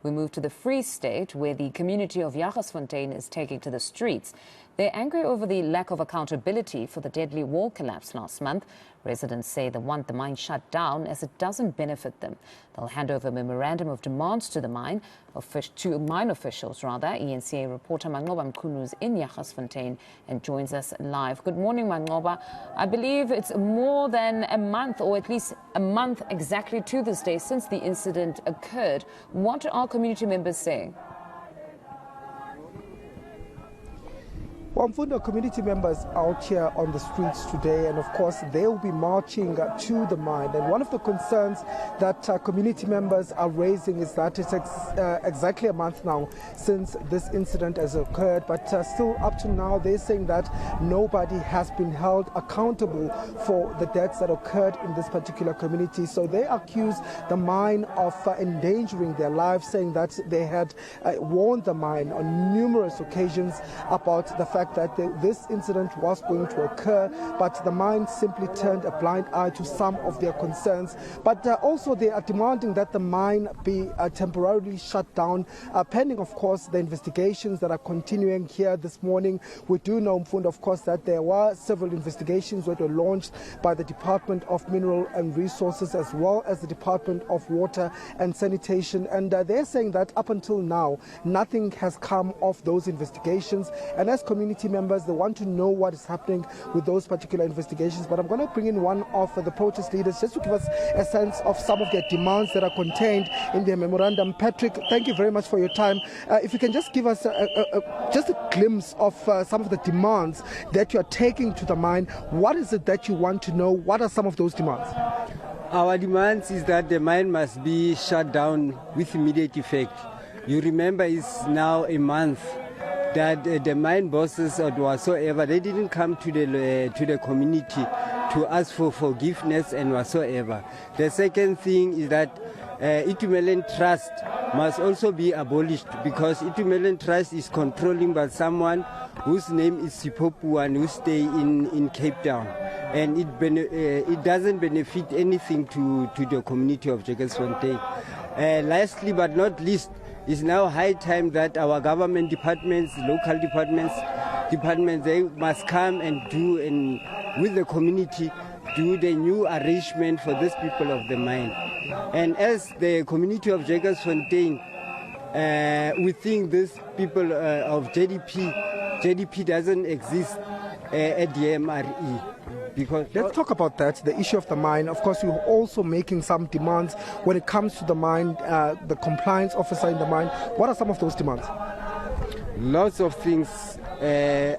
We move to the Free State, where the community of Jagersfontein is taking to the streets. They're angry over the lack of accountability for the deadly wall collapse last month. Residents say they want the mine shut down as it doesn't benefit them. They'll hand over a memorandum of demands to the mine officials. eNCA reporter Manqoba Mchunu is in Jagersfontein and joins us live. Good morning, Manqoba. I believe it's more than a month, or at least a month exactly to this day, since the incident occurred. What are community members saying? Well, Mfundo, community members out here on the streets today, and of course they will be marching to the mine. And one of the concerns that community members are raising is that it's exactly a month now since this incident has occurred, but still up to now they're saying that nobody has been held accountable for the deaths that occurred in this particular community. So they accuse the mine of endangering their lives, saying that they had warned the mine on numerous occasions about the fact that this incident was going to occur, but the mine simply turned a blind eye to some of their concerns. But also they are demanding that the mine be temporarily shut down, pending, of course, the investigations that are continuing here this morning. We do know, Mfundo, of course, that there were several investigations that were launched by the Department of Mineral and Resources as well as the Department of Water and Sanitation, and they're saying that up until now nothing has come of those investigations, and as community members they want to know what is happening with those particular investigations. But I'm going to bring in one of the protest leaders just to give us a sense of some of their demands that are contained in their memorandum. Patrick, thank you very much for your time. If you can just give us just a glimpse of some of the demands that you are taking to the mine. What is it that you want to know? What are some of those demands? Our demands is that the mine must be shut down with immediate effect. You remember it's now a month that the mine bosses or whatsoever, they didn't come to the community to ask for forgiveness and whatsoever. The second thing is that Itumeleng Trust must also be abolished, because Itumeleng Trust is controlling by someone whose name is Sipopu and who stay in Cape Town, and it doesn't benefit anything to the community of Jagersfontein. Lastly but not least, it's now high time that our government departments, local departments, they must come and with the community, do the new arrangement for these people of the mine. And as the community of Jagersfontein, we think these people of JDP doesn't exist at the MRE. Because let's talk about that, the issue of the mine. Of course, you're also making some demands when it comes to the mine, the compliance officer in the mine. What are some of those demands? Lots of things. The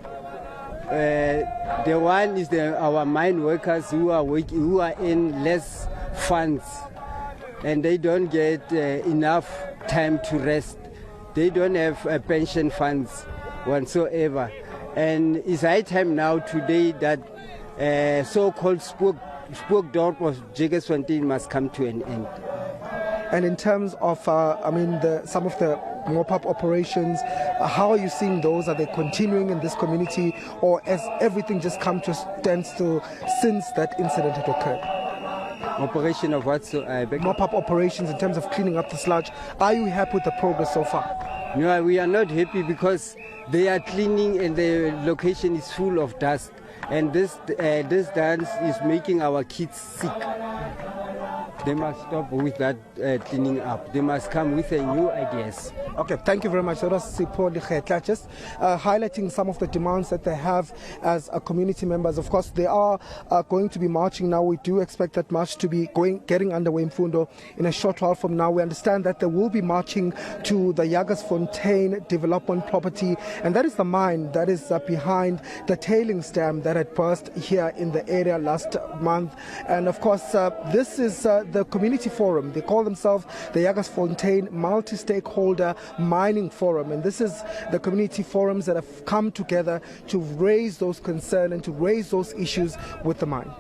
one is our mine workers who are in less funds, and they don't get enough time to rest. They don't have pension funds whatsoever. And it's high time now today that so-called spoke door of Jagersfontein must come to an end. And in terms of, some of the mop-up operations, how are you seeing those? Are they continuing in this community, or has everything just come to a standstill since that incident had occurred? Operation of what? Mop-up operations in terms of cleaning up the sludge. Are you happy with the progress so far? No, we are not happy, because they are cleaning and the location is full of dust. And this dance is making our kids sick. They must stop with that cleaning up. They must come with a new ideas. Okay, thank you very much. That was Sipho Likhetla, just highlighting some of the demands that they have as community members. Of course, they are going to be marching now. We do expect that march to be getting underway in Mfundo in a short while from now. We understand that they will be marching to the Jagersfontein development property, and that is the mine that is behind the tailings dam that had burst here in the area last month. And of course, this is the community forum. They call themselves the Jagersfontein Multi-Stakeholder Mining Forum, and this is the community forums that have come together to raise those concerns and to raise those issues with the mine.